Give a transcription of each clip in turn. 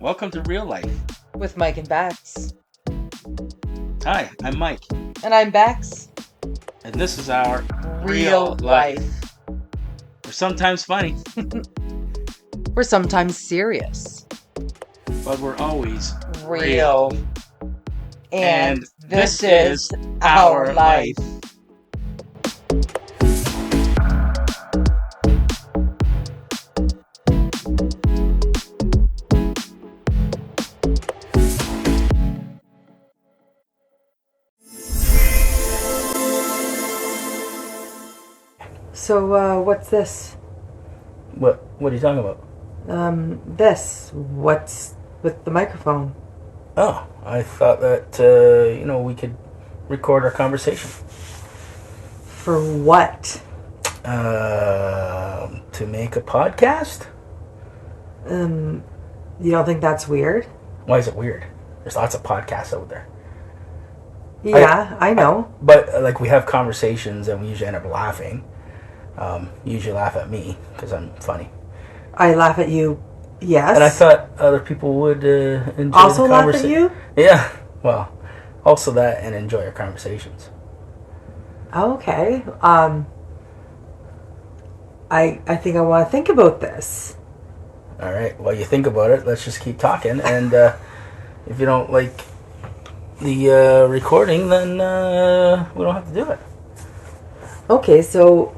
Welcome to Real Life. With Mike and Bex. Hi, I'm Mike. And I'm Bex. And this is our Real Life. We're sometimes funny. We're sometimes serious. But we're always real. And this is our life. So, what's this? What are you talking about? This. What's with the microphone? Oh, I thought that, we could record our conversation. For what? To make a podcast? You don't think that's weird? Why is it weird? There's lots of podcasts out there. Yeah, I know. But we have conversations and we usually end up laughing. You usually laugh at me because I'm funny. I laugh at you, yes. And I thought other people would enjoy also the laugh at you? Yeah, well, also that and enjoy our conversations. Okay. I think I want to think about this. All right. Well, you think about it. Let's just keep talking. And if you don't like the recording, then we don't have to do it. Okay, so,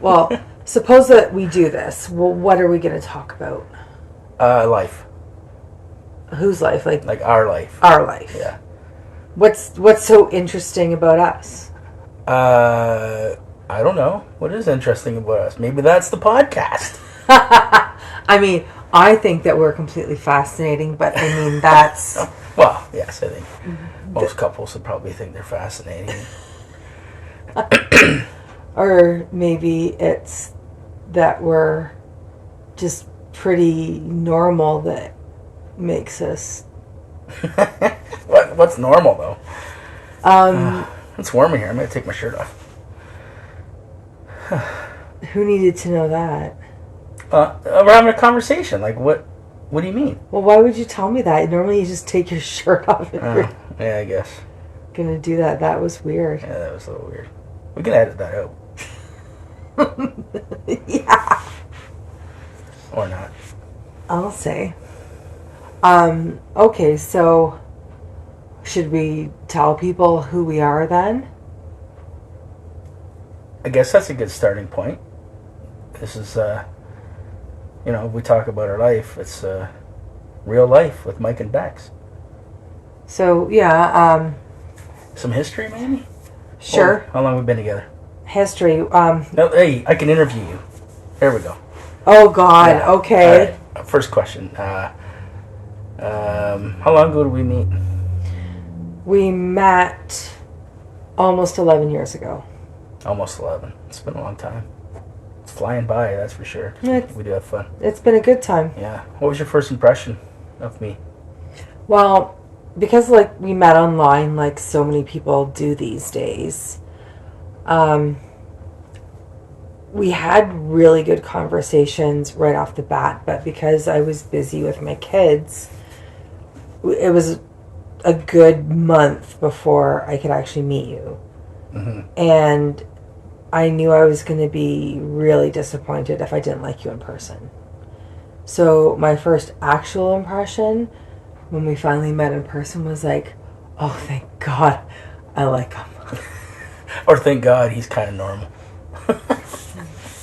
suppose that we do this. Well, what are we going to talk about? Life. Whose life? Like our life. Our life. Yeah. What's so interesting about us? I don't know. What is interesting about us? Maybe that's the podcast. I mean, I think that we're completely fascinating, but I mean, that's... Well, yes, I think most couples would probably think they're fascinating. Or maybe it's that we're just pretty normal that makes us... What's normal, though? It's warm in here. I'm going to take my shirt off. Who needed to know that? We're having a conversation. What do you mean? Well, why would you tell me that? Normally you just take your shirt off. Yeah, I guess. Gonna do that. That was weird. Yeah, that was a little weird. We can edit that out. Yeah. Or not. I'll say. Okay, so should we tell people who we are then? I guess that's a good starting point. This is, we talk about our life. It's real life with Mike and Bex. So, yeah, some history, maybe? Sure. How long have we been together? History. No, hey, I can interview you. There we go. Oh, God. Yeah. Okay. All right. First question. How long ago did we meet? We met almost 11 years ago. Almost 11. It's been a long time. It's flying by, that's for sure. We do have fun. It's been a good time. Yeah. What was your first impression of me? Well, because we met online like so many people do these days, we had really good conversations right off the bat, but because I was busy with my kids, it was a good month before I could actually meet you. Mm-hmm. And I knew I was going to be really disappointed if I didn't like you in person. So my first actual impression when we finally met in person was like, oh, thank God I like him. Or thank God he's kind of normal.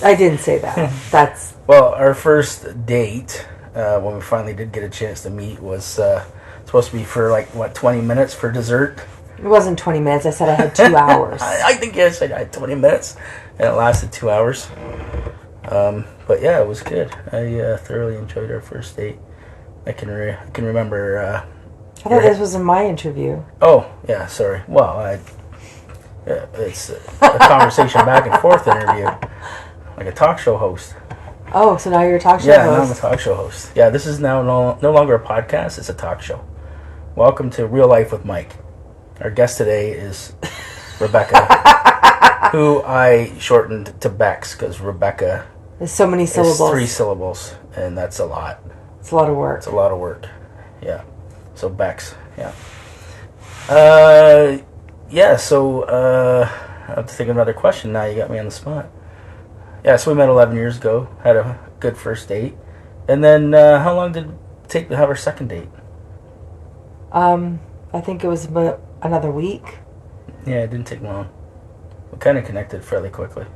I didn't say that. That's... Well, our first date, when we finally did get a chance to meet, was supposed to be for 20 minutes for dessert. It wasn't 20 minutes. I said I had 2 hours. I think I said I had 20 minutes, and it lasted 2 hours. But yeah, it was good. I thoroughly enjoyed our first date. I can remember... I thought this was in my interview. Oh, yeah, sorry. Well, it's a conversation back and forth interview. Like a talk show host. Oh, so now you're a talk show host? Yeah, now I'm a talk show host. Yeah, this is now no longer a podcast, it's a talk show. Welcome to Real Life with Mike. Our guest today is Rebecca, who I shortened to Bex, because Rebecca There's so many syllables. is 3 syllables, and that's a lot. It's a lot of work. It's a lot of work, yeah. So Bex, yeah. Yeah, so I have to think of another question now. You got me on the spot. Yeah, so we met 11 years ago, had a good first date. And then how long did it take to have our second date? I think it was about another week. Yeah, it didn't take long. We kind of connected fairly quickly.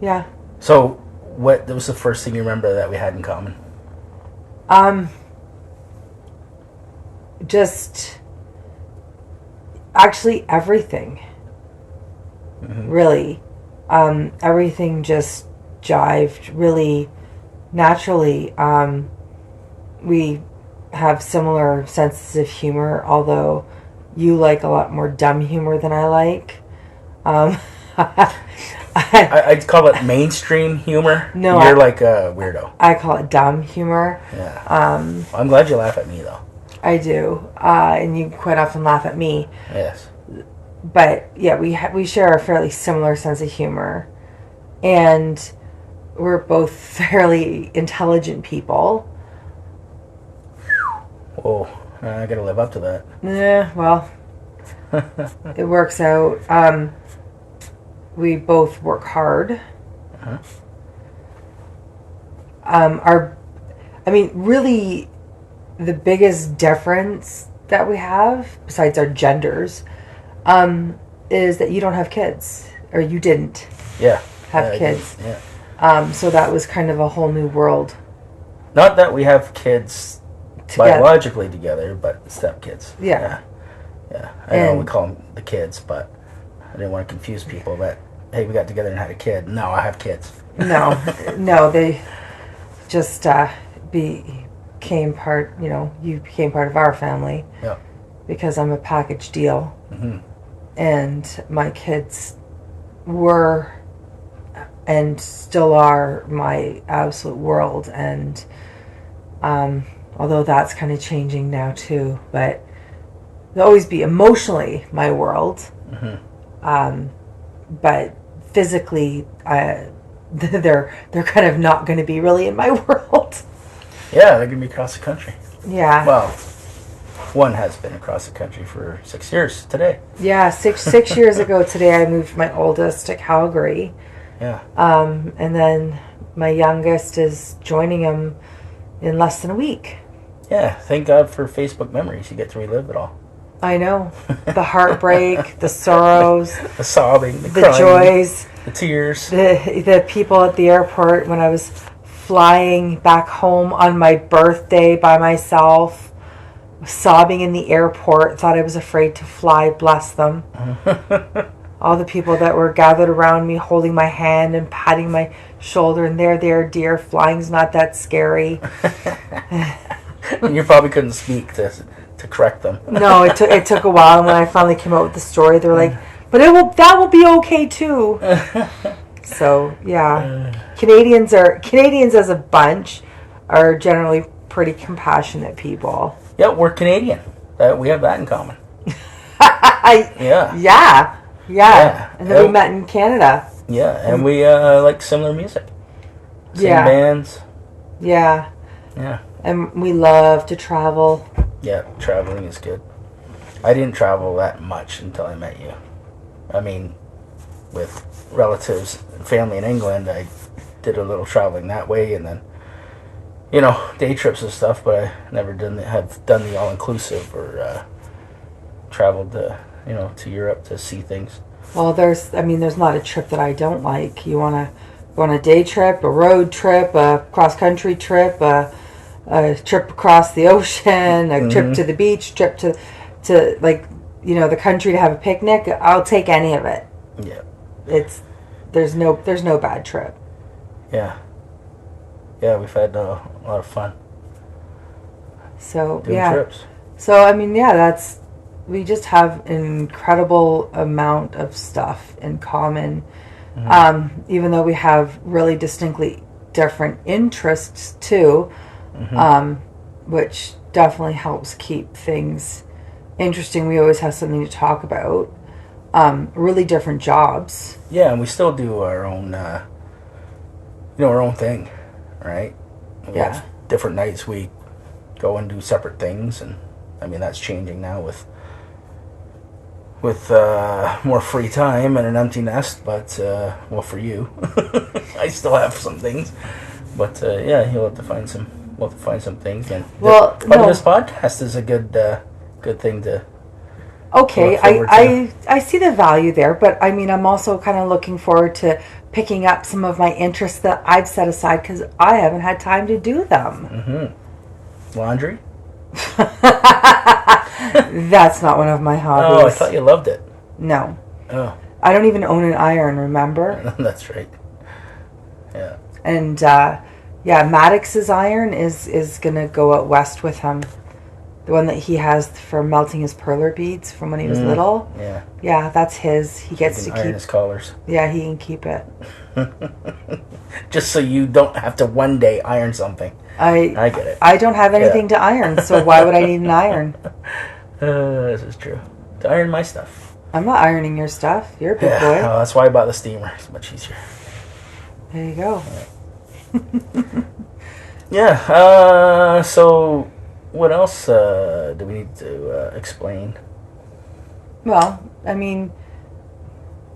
Yeah. So, what was the first thing you remember that we had in common? Just actually everything. Mm-hmm. Really. Everything just jived really naturally. We have similar senses of humor, although you like a lot more dumb humor than I like. I'd call it mainstream humor. No, You're like a weirdo. I call it dumb humor. Yeah. I'm glad you laugh at me, though. I do, and you quite often laugh at me. Yes. But yeah, we share a fairly similar sense of humor, and we're both fairly intelligent people. Whoa, I gotta live up to that. Yeah, well, it works out. We both work hard. Uh-huh. Really, the biggest difference that we have, besides our genders, is that you don't have kids, or you didn't have kids. Yeah. So that was kind of a whole new world. Not that we have kids biologically together, but stepkids. Yeah. Yeah. I know we call them the kids, but I didn't want to confuse people that, hey, we got together and had a kid. No, I have kids. No, they just became part, you became part of our family. Yeah. Because I'm a package deal. Mm-hmm. And my kids were and still are my absolute world. And although that's kind of changing now too, but they'll always be emotionally my world. Mm-hmm. But physically, they're kind of not going to be really in my world. Yeah, they're going to be across the country. Yeah. Well, one has been across the country for 6 years today. Yeah, six years ago today, I moved my oldest to Calgary. Yeah. And then my youngest is joining him in less than a week. Yeah, thank God for Facebook memories. You get to relive it all. I know. The heartbreak, the sorrows, the sobbing, the crying, joys, the tears. The people at the airport when I was flying back home on my birthday by myself, sobbing in the airport, thought I was afraid to fly, bless them. All the people that were gathered around me holding my hand and patting my shoulder, and there, dear, flying's not that scary. And you probably couldn't speak to correct them. No, it took a while, and when I finally came out with the story, they were like, but that will be okay too. So yeah, Canadians as a bunch are generally pretty compassionate people. Yeah, we're Canadian. We have that in common. Yeah. And then we met in Canada. Yeah, and we like similar music. Same bands. Yeah. Yeah. And we love to travel. Yeah, traveling is good. I didn't travel that much until I met you. I mean, with relatives and family in England, I did a little traveling that way, and then, day trips and stuff, but I never have done the all-inclusive or traveled to Europe to see things. Well, there's not a trip that I don't like. You want to go on a day trip, a road trip, a cross-country trip, a trip across the ocean, a trip to the beach, trip to the country to have a picnic. I'll take any of it. Yeah. There's no bad trip. Yeah. Yeah, we've had a lot of fun. So doing trips. So we just have an incredible amount of stuff in common. Mm-hmm. Even though we have really distinctly different interests too, which definitely helps keep things interesting. We always have something to talk about. Really different jobs. Yeah, and we still do our own, our own thing, right? We have different nights we go and do separate things, and I mean that's changing now with more free time and an empty nest. But well, for you, I still have some things, but yeah, you'll have to find some. We'll have to find some things, and part of this podcast is a good thing to. Okay, I see the value there, but I mean, I'm also kind of looking forward to picking up some of my interests that I've set aside because I haven't had time to do them. Mm-hmm. Laundry? That's not one of my hobbies. Oh, I thought you loved it. No. Oh. I don't even own an iron, remember? That's right. Yeah. And, Maddox's iron is going to go out west with him. The one that he has for melting his perler beads from when he was little. Yeah. Yeah, that's his. He gets to keep iron his collars. Yeah, he can keep it. Just so you don't have to one day iron something. I get it. I don't have anything to iron, so why would I need an iron? This is true. To iron my stuff. I'm not ironing your stuff. You're a big boy. Oh, that's why I bought the steamer. It's much easier. There you go. Yeah. So, what else do we need to explain? Well, I mean...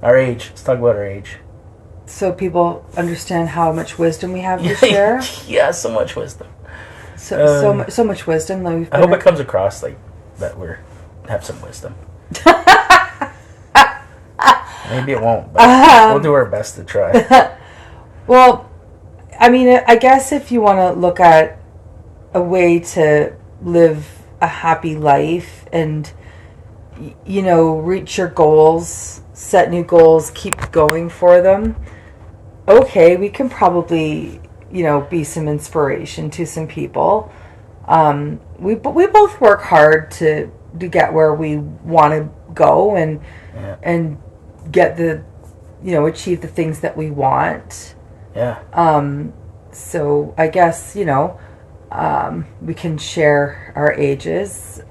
Our age. Let's talk about our age. So people understand how much wisdom we have to share? Yeah, so much wisdom. So much wisdom. That I hope it comes across like that we have some wisdom. Maybe it won't, but we'll do our best to try. Well, I mean, I guess if you want to look at a way to live a happy life and, reach your goals, set new goals, keep going for them, okay, we can probably, be some inspiration to some people. We both work hard to get where we want to go and get the, achieve the things that we want. Yeah. So I guess, we can share our ages.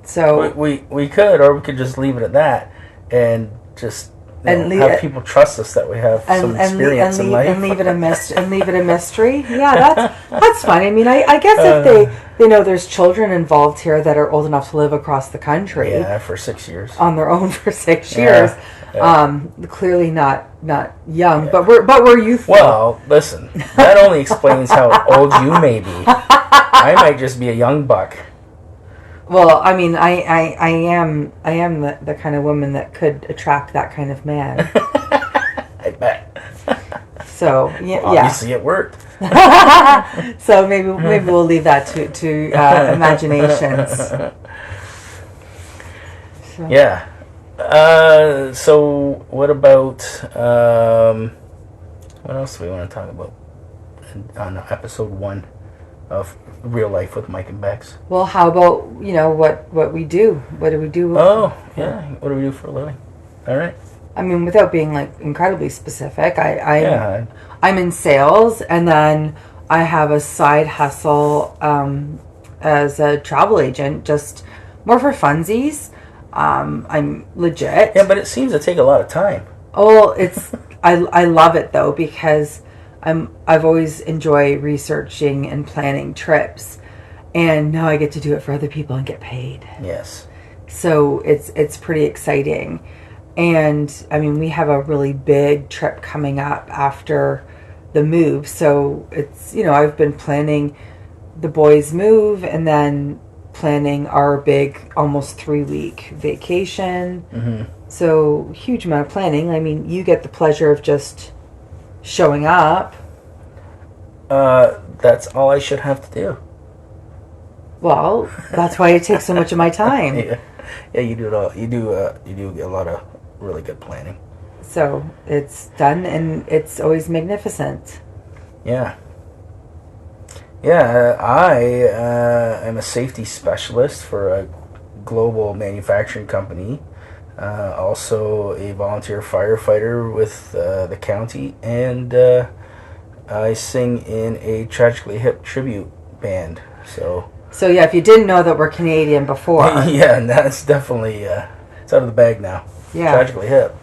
So we could, or we could just leave it at that and just have people trust us that we have some experience in life and leave it a mystery. Yeah, that's fine. I mean, I guess if they know there's children involved here that are old enough to live across the country. Yeah, for 6 years on their own for 6 years. Yeah. Clearly not young, but we're youthful. Well, listen, that only explains how old you may be. I might just be a young buck. Well, I mean, I am the kind of woman that could attract that kind of man. I bet. So obviously it worked. So maybe we'll leave that to imaginations. So. Yeah. So what about what else do we want to talk about on episode 1 of Real Life with Mike and Bex? Well, how about what we do? What do we do? Oh, yeah. What do we do for a living? All right. I mean, without being like incredibly specific, I'm in sales, and then I have a side hustle as a travel agent, just more for funsies. I'm legit. Yeah, but it seems to take a lot of time. Oh, I love it though, because I've always enjoyed researching and planning trips, and now I get to do it for other people and get paid. Yes. So it's pretty exciting. And I mean, we have a really big trip coming up after the move. So it's, I've been planning the boys' move and then planning our big almost 3-week vacation. Mm-hmm. So huge amount of planning. I mean, you get the pleasure of just showing up. That's all I should have to do. Well, that's why it takes so much of my time. Yeah, you do it all. You do a lot of really good planning. So it's done, and it's always magnificent. Yeah. Yeah, I am a safety specialist for a global manufacturing company. Also a volunteer firefighter with the county, and I sing in a Tragically Hip tribute band. So yeah, if you didn't know that we're Canadian before. Yeah, and that's definitely it's out of the bag now. Yeah. Tragically Hip.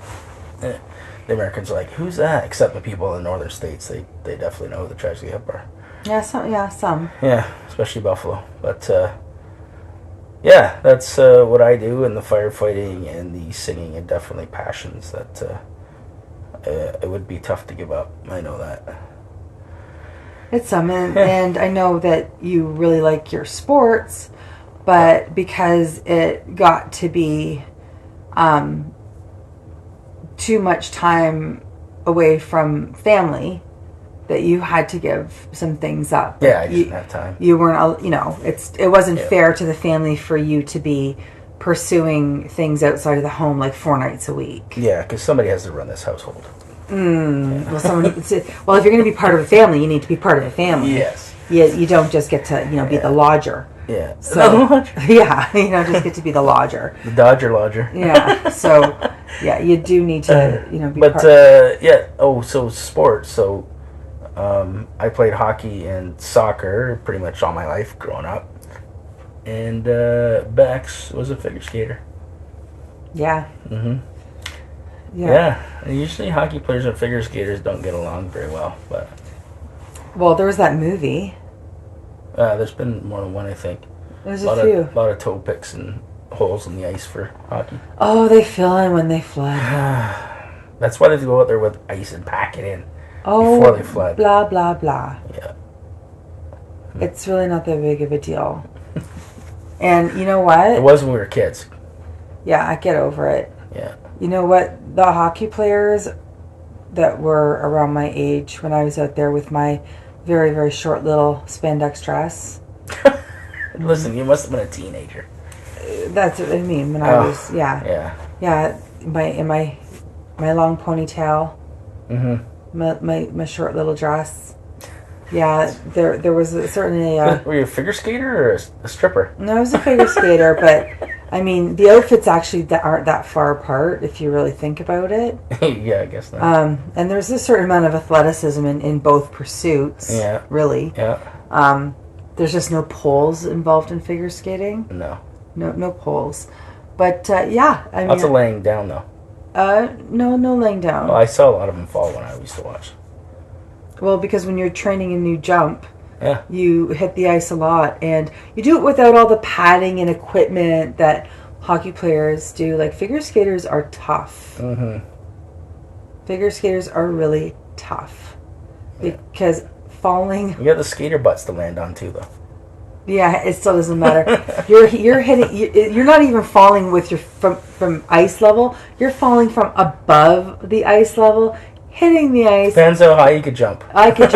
The Americans are like, who's that? Except the people in the northern states, they definitely know who the Tragically Hip are. Yeah, some. Yeah, especially Buffalo. But yeah, that's what I do, and the firefighting and the singing, and definitely passions that it would be tough to give up. I know that. It's some, and I know that you really like your sports, but because it got to be too much time away from family, that you had to give some things up. Yeah, I didn't have time. You weren't, it wasn't fair to the family for you to be pursuing things outside of the home like 4 nights a week. Yeah, because somebody has to run this household. Well, if you're going to be part of a family, you need to be part of a family. Yes. You don't just get to, be the lodger. Yeah. So, yeah, you don't just get to be the lodger. The Dodger lodger. Yeah. So, yeah, you do need to, be But, yeah. Oh, so sports. So, I played hockey and soccer pretty much all my life growing up. And Bex was a figure skater. Yeah. Mm-hmm. Yeah. And usually hockey players and figure skaters don't get along very well. But well, there was that movie. There's been more than one, I think. There's a few. A lot of toe picks and holes in the ice for hockey. Oh, they fill in when they flood. That's why they go out there with ice and pack it in before they flood. Blah, blah, blah. Yeah. It's really not that big of a deal. And you know what? It was when we were kids. Yeah, I get over it. Yeah. You know what? The hockey players that were around my age when I was out there with my very, very short little spandex dress. Listen, you must have been a teenager. That's what I mean. When I was, Yeah. my long ponytail. Mm-hmm. My short little dress. Yeah, there was certainly a... Were you a figure skater or a stripper? No, I was a figure skater, but I mean, the outfits actually aren't that far apart if you really think about it. Yeah, I guess not. And there's a certain amount of athleticism in both pursuits. Yeah. Really. Yeah. There's just no poles involved in figure skating. No. No poles. But yeah, I mean... Lots of laying down, though. No laying down. Well, I saw a lot of them fall when I used to watch. Well, because when you're training a new jump, Yeah. you hit the ice a lot, and you do it without all the padding and equipment that hockey players do. Like, figure skaters are tough. Mm-hmm. Figure skaters are really tough. Because falling... You got the skater butts to land on, too, though. Yeah, it still doesn't matter. You're hitting... You're not even falling with your from ice level. You're falling from above the ice level, hitting the ice. Depends how high you could jump. I could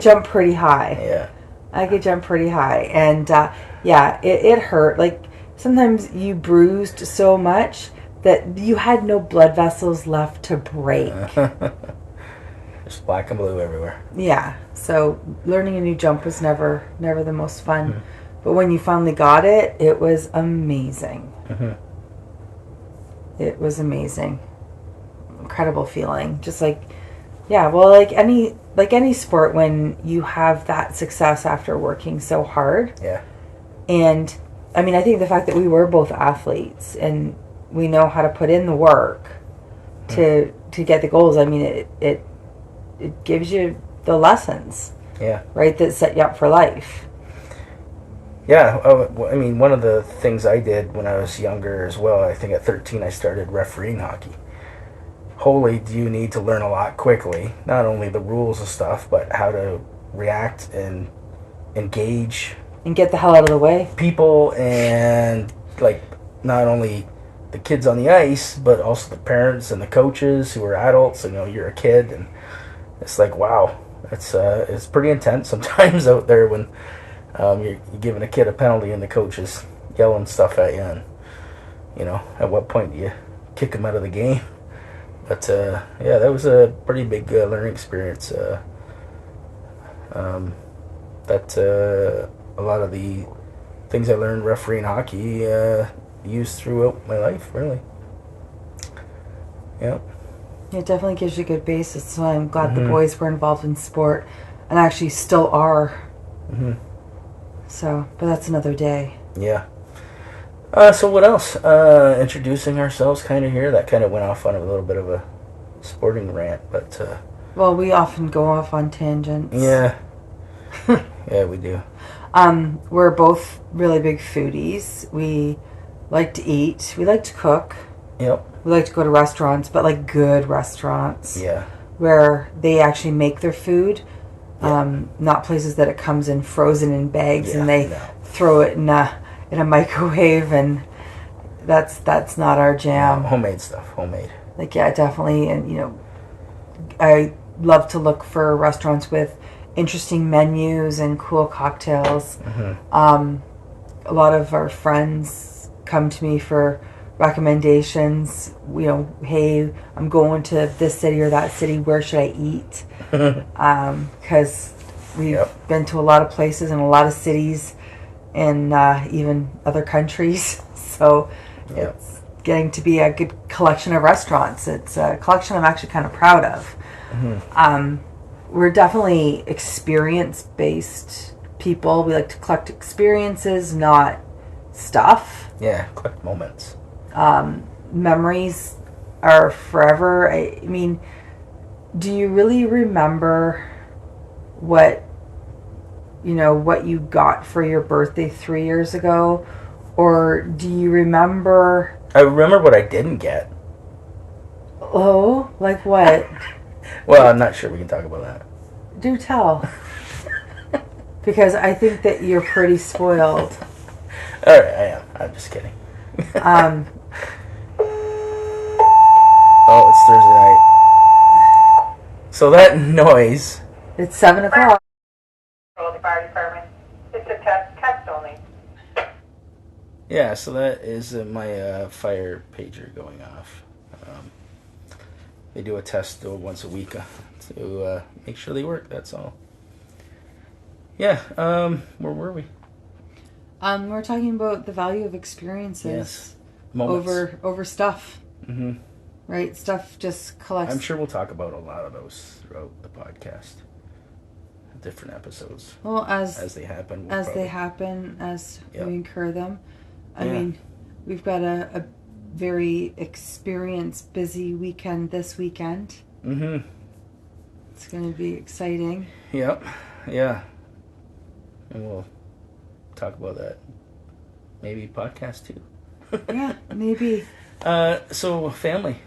jump pretty high. Yeah. I could jump pretty high. And, yeah, it hurt. Like, sometimes you bruised so much that you had no blood vessels left to break. Just black and blue everywhere. Yeah. So, learning a new jump was never the most fun. Mm-hmm. But when you finally got it, it was amazing. Mm-hmm. It was amazing. Incredible feeling. Just like... Yeah, well, like any sport, when you have that success after working so hard. Yeah. And, I mean, I think the fact that we were both athletes and we know how to put in the work to get the goals, I mean, it gives you the lessons. Yeah. Right, that set you up for life. Yeah, I mean, one of the things I did when I was younger as well, I think at 13 I started refereeing hockey. Holy, do you need to learn a lot quickly. Not only the rules of stuff, but how to react and engage. And get the hell out of the way. People, and, like, not only the kids on the ice, but also the parents and the coaches who are adults. You're a kid, and it's like, wow. It's pretty intense sometimes out there when you're giving a kid a penalty and the coach is yelling stuff at you. And, at what point do you kick him out of the game? But, yeah, that was a pretty big learning experience. A lot of the things I learned refereeing hockey used throughout my life, really. Yeah. It definitely gives you a good basis. So I'm glad the boys were involved in sport and actually still are. Mm-hmm. So, but that's another day. Yeah. So what else? Introducing ourselves kind of here. That kind of went off on a little bit of a sporting rant, but... Well, we often go off on tangents. Yeah. Yeah, we do. We're both really big foodies. We like to eat. We like to cook. Yep. We like to go to restaurants, but like good restaurants. Yeah. Where they actually make their food. Yeah. Not places that it comes in frozen in bags Yeah, and they no. throw it in a microwave, and that's not our jam. No, homemade stuff. Homemade. Like, yeah, definitely. And I love to look for restaurants with interesting menus and cool cocktails. A lot of our friends come to me for recommendations. Hey, I'm going to this city or that city. Where should I eat? Because we've been to a lot of places and a lot of cities and even other countries. So it's getting to be a good collection of restaurants. It's a collection I'm actually kind of proud of. We're definitely experience-based people. We like to collect experiences, not stuff. Yeah, collect moments. Memories are forever. I mean, do you really remember what you got for your birthday 3 years ago? Or do you remember... I remember what I didn't get. Oh, like what? Well, I'm not sure we can talk about that. Do tell. Because I think that you're pretty spoiled. All right, I am. I'm just kidding. Oh, it's Thursday night. So that noise... It's 7 o'clock. The fire department. It's a test only. Yeah, so that is my fire pager going off. They do a test once a week to make sure they work, that's all. Yeah, where were we? We're talking about the value of experiences. Yes. Moments. Over stuff. Mm-hmm. Right? Stuff just collects. I'm sure we'll talk about a lot of those throughout the podcast. Different episodes. Well, as they happen. We incur them. I mean, we've got a very busy weekend this weekend. Mm-hmm. It's going to be exciting. Yep. Yeah. And we'll talk about that. Maybe podcast too. Yeah, maybe. So family.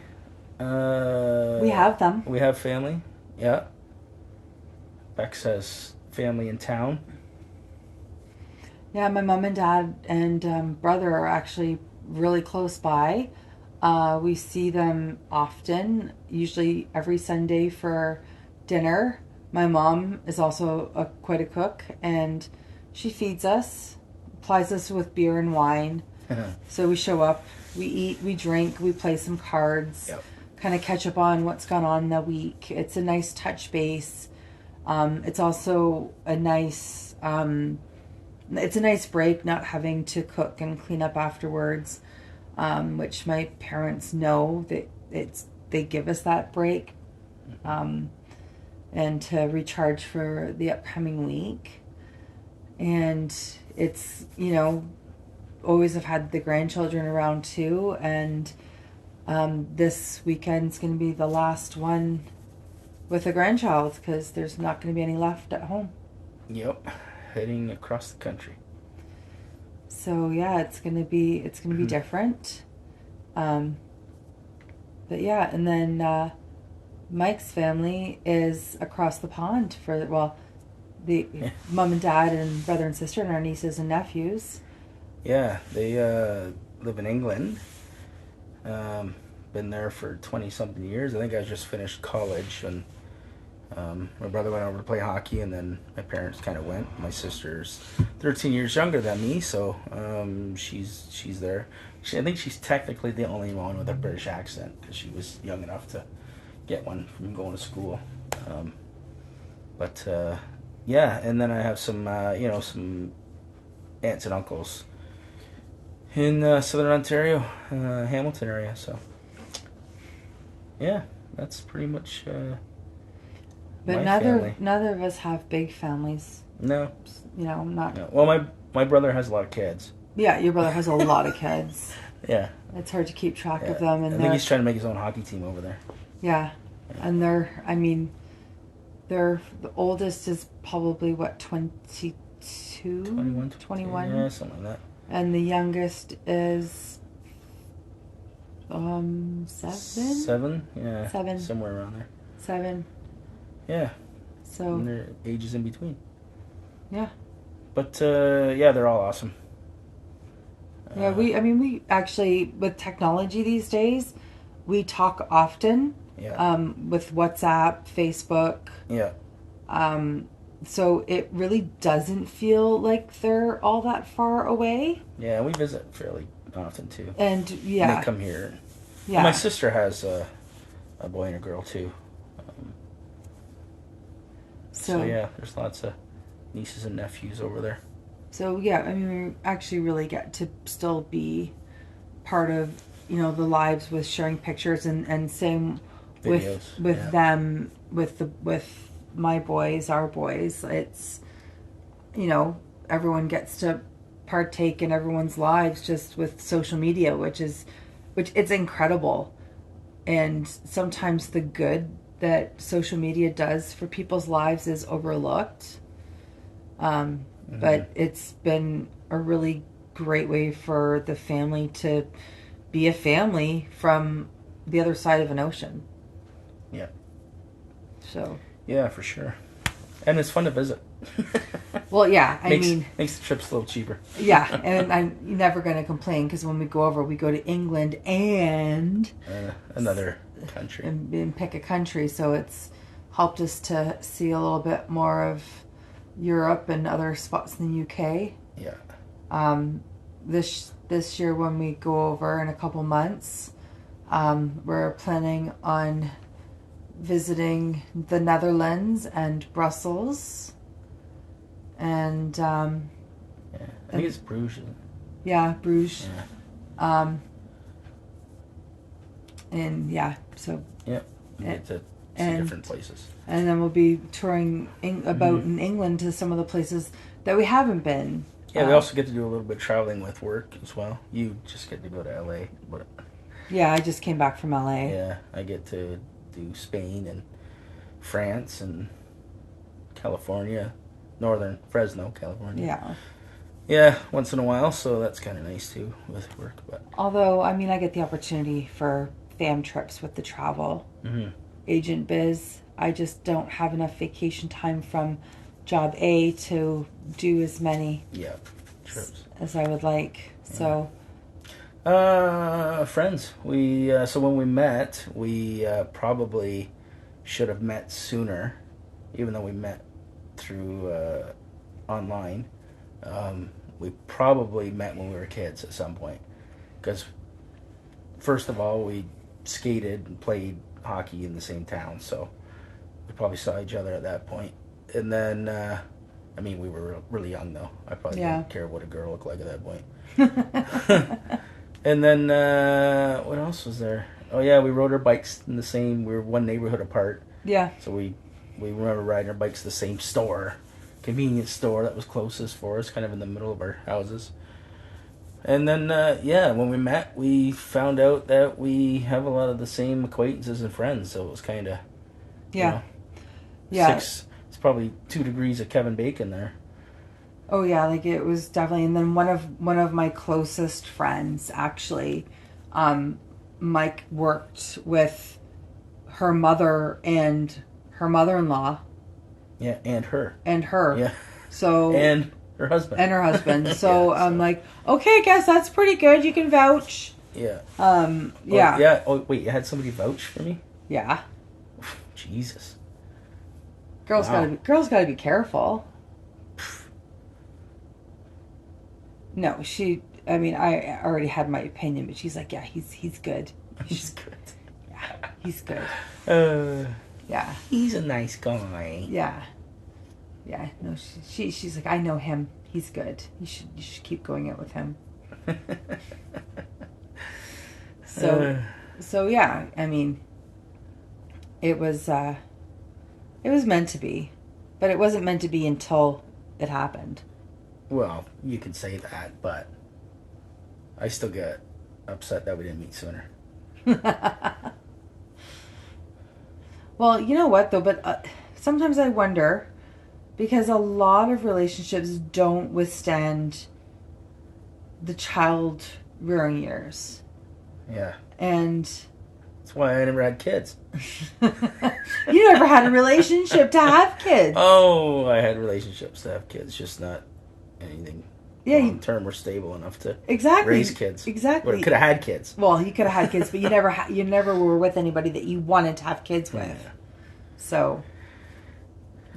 We have them. We have family. Yeah. Bex has family in town. Yeah, my mom and dad and brother are actually really close by. We see them often, usually every Sunday for dinner. My mom is also quite a cook, and she feeds us, plies us with beer and wine. So we show up, we eat, we drink, we play some cards, kind of catch up on what's gone on the week. It's a nice touch base. It's also a nice break, not having to cook and clean up afterwards, which my parents know that they give us that break, and to recharge for the upcoming week. And it's, always have had the grandchildren around too, and this weekend's going to be the last one with a grandchild, because there's not going to be any left at home. Yep, heading across the country. So yeah, it's gonna be different. But yeah, and then Mike's family is across the pond the mom and dad and brother and sister and our nieces and nephews. Yeah, they live in England. Been there for 20-something years. I think I just finished college, and my brother went over to play hockey, and then my parents kind of went. My sister's 13 years younger than me, so she's there. I think she's technically the only one with a British accent, because she was young enough to get one from going to school. Yeah, and then I have some some aunts and uncles in southern Ontario, Hamilton area. So yeah, that's pretty much. But neither of us have big families. No. Not. No. Well, my brother has a lot of kids. Yeah, your brother has a lot of kids. Yeah. It's hard to keep track of them. And I think he's trying to make his own hockey team over there. Yeah. And The oldest is probably, what, 22? 21, 21. Yeah, something like that. And the youngest is 7? 7? Yeah. 7. Somewhere around there. 7. Yeah. So, And their ages in between. yeah. But, yeah, they're all awesome. Yeah, we actually, with technology these days, we talk often. Yeah. With WhatsApp, Facebook. Yeah. So it really doesn't feel like they're all that far away. Yeah, we visit fairly often, too. And, yeah. And they come here. Yeah. Well, my sister has a boy and a girl, too. So, yeah, there's lots of nieces and nephews over there. So, yeah, I mean, we actually really get to still be part of, the lives with sharing pictures and same Videos, with yeah. them, with my boys, our boys. It's, everyone gets to partake in everyone's lives just with social media, which it's incredible. And sometimes the good that social media does for people's lives is overlooked. But it's been a really great way for the family to be a family from the other side of an ocean. Yeah. So. Yeah, for sure. And it's fun to visit. Well, yeah, makes the trips a little cheaper. Yeah, and I'm never going to complain because when we go over, we go to England and another country and pick a country. So it's helped us to see a little bit more of Europe and other spots in the UK. Yeah. This year when we go over in a couple months, we're planning on visiting the Netherlands and Brussels. And I think it's Bruges. Isn't it? Yeah, Bruges. Yeah. And yeah, so yeah, you get to see different places. And then we'll be touring about in England to some of the places that we haven't been. Yeah, we also get to do a little bit of traveling with work as well. You just get to go to LA, but yeah, I just came back from LA. Yeah, I get to do Spain and France and California, northern Fresno, California. Yeah. Yeah, once in a while, so that's kind of nice too with work. But although, I mean, I get the opportunity for fam trips with the travel agent biz. I just don't have enough vacation time from job A to do as many trips as I would like. Yeah. So, friends. We so when we met, we probably should have met sooner, even though we met through online. We probably met when we were kids at some point, because first of all, we skated and played hockey in the same town, so we probably saw each other at that point. And then, I mean, we were really young though. I probably didn't care what a girl looked like at that point. And then, what else was there? Oh yeah, we rode our bikes in the same. We were one neighborhood apart. Yeah. So we remember riding our bikes to the same store. Convenience store that was closest for us, kind of in the middle of our houses. And then, when we met, we found out that we have a lot of the same acquaintances and friends, so it was kind of, it's probably 2 degrees of Kevin Bacon there. Oh yeah, like it was definitely. And then one of my closest friends, actually, Mike worked with her mother and her mother-in-law. Yeah, and her. Yeah. So. And her husband. So I'm like, okay, guess that's pretty good. You can vouch. Yeah. Yeah. Yeah. Oh, wait, you had somebody vouch for me? Yeah. Jesus. Girls gotta be careful. No, I mean, I already had my opinion, but she's like, yeah, he's good. He's good. Yeah, he's good. Yeah. He's a nice guy. Yeah. Yeah. No, she's like, I know him. He's good. You should keep going out with him. So yeah, I mean, it was meant to be, but it wasn't meant to be until it happened. Well, you can say that, but I still get upset that we didn't meet sooner. Well, you know what though, but sometimes I wonder, because a lot of relationships don't withstand the child rearing years. Yeah. And That's why I never had kids. you never had a relationship to have kids. Oh, I had relationships to have kids, just not anything long term or stable enough to raise kids. Exactly. But I could have had kids. Well, you could have had kids, but you never were with anybody that you wanted to have kids with. Yeah. So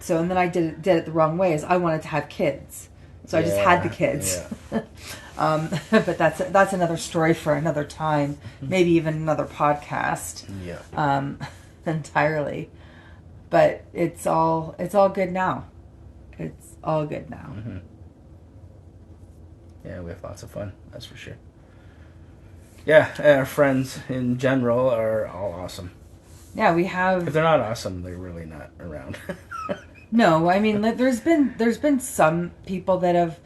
and then I did it the wrong way. Is I wanted to have kids, so I just had the kids. Yeah. But that's another story for another time, maybe even another podcast. Yeah. Entirely. But it's all good now. It's all good now. Mm-hmm. Yeah, we have lots of fun. That's for sure. Yeah, and our friends in general are all awesome. Yeah, we have. If they're not awesome, they're really not around. No, I mean, there's been some people that have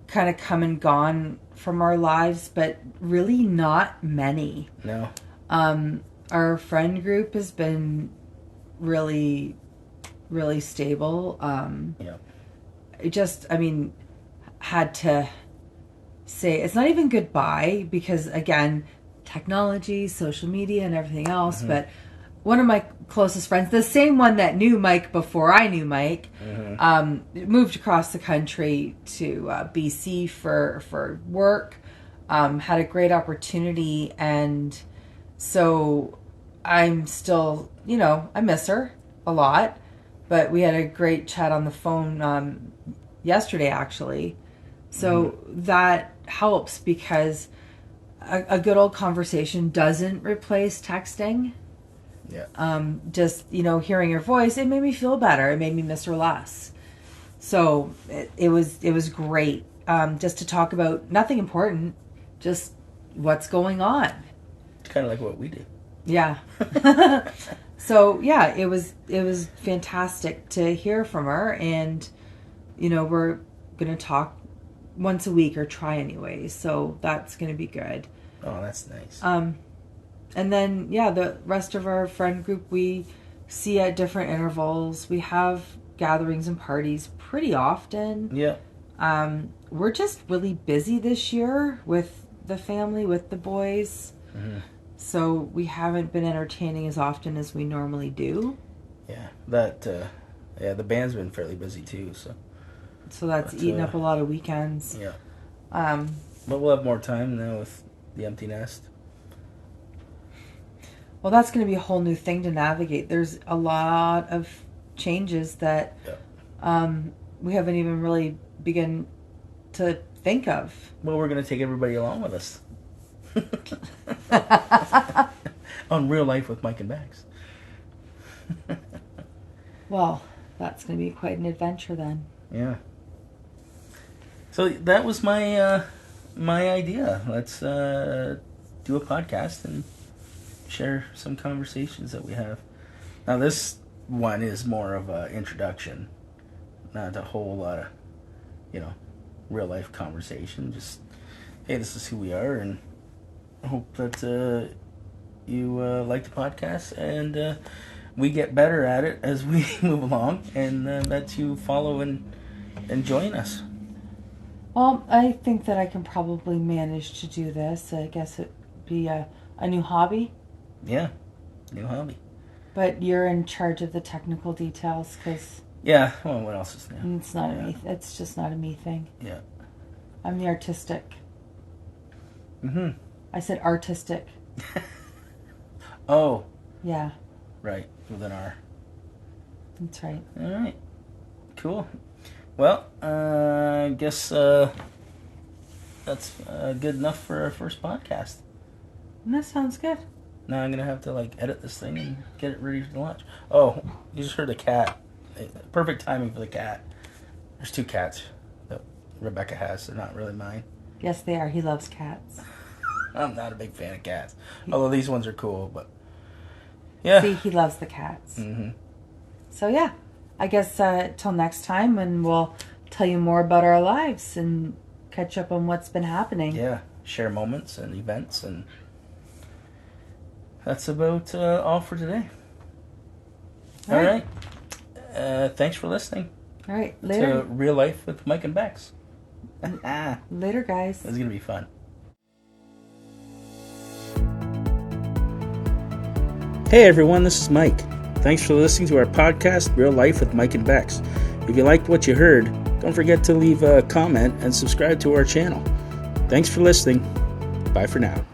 kind of come and gone from our lives, but really not many. No. Our friend group has been really, really stable. Yeah. It just, I mean, had to say it's not even goodbye because, again, technology, social media, and everything else. Mm-hmm. But one of my closest friends, the same one that knew Mike before I knew Mike, moved across the country to BC for work. Had a great opportunity, and so I'm still, I miss her a lot. But we had a great chat on the phone yesterday, actually. So that helps because a good old conversation doesn't replace texting. Yeah. Just, hearing her voice, it made me feel better. It made me miss her less. So it was great just to talk about nothing important, just what's going on. It's kind of like what we do. Yeah. So yeah, it was fantastic to hear from her, and we're gonna talk once a week or try anyway. So that's gonna be good. Oh, that's nice. And then, the rest of our friend group we see at different intervals. We have gatherings and parties pretty often. Yeah. We're just really busy this year with the family, with the boys. Mm-hmm. So we haven't been entertaining as often as we normally do. Yeah. The band's been fairly busy too, so. So that's eating up a lot of weekends. Yeah. But we'll have more time now with the empty nest. Well, that's going to be a whole new thing to navigate. There's a lot of changes that we haven't even really begun to think of. Well, we're going to take everybody along with us. On Real Life with Mike and Bex. Well, that's going to be quite an adventure then. Yeah. So that was my idea. Let's do a podcast and share some conversations that we have. Now this one is more of an introduction, not a whole lot of, real life conversation. Just, hey, this is who we are, and I hope that you like the podcast, and we get better at it as we move along, and that you follow and join us. Well, I think that I can probably manage to do this. I guess it'd be a new hobby. Yeah, new hobby. But you're in charge of the technical details, because... Yeah, well, what else is new? It's not a me. It's just not a me thing. Yeah. I'm the artistic. Mm-hmm. I said artistic. Oh. Yeah. Right, with an R. That's right. All right. Cool. Well, I guess that's good enough for our first podcast. That sounds good. Now I'm going to have to, edit this thing and get it ready for launch. Oh, you just heard the cat. Perfect timing for the cat. There's 2 cats that Rebecca has. They're not really mine. Yes, they are. He loves cats. I'm not a big fan of cats. Although these ones are cool, but... Yeah. See, he loves the cats. Mm-hmm. So, yeah. I guess till next time, and we'll tell you more about our lives and catch up on what's been happening. Yeah. Share moments and events, and... That's about all for today. All right. thanks for listening All right, later. to Real Life with Mike and Bex. Later, guys. This is going to be fun. Hey everyone, this is Mike. Thanks for listening to our podcast, Real Life with Mike and Bex. If you liked what you heard, don't forget to leave a comment and subscribe to our channel. Thanks for listening. Bye for now.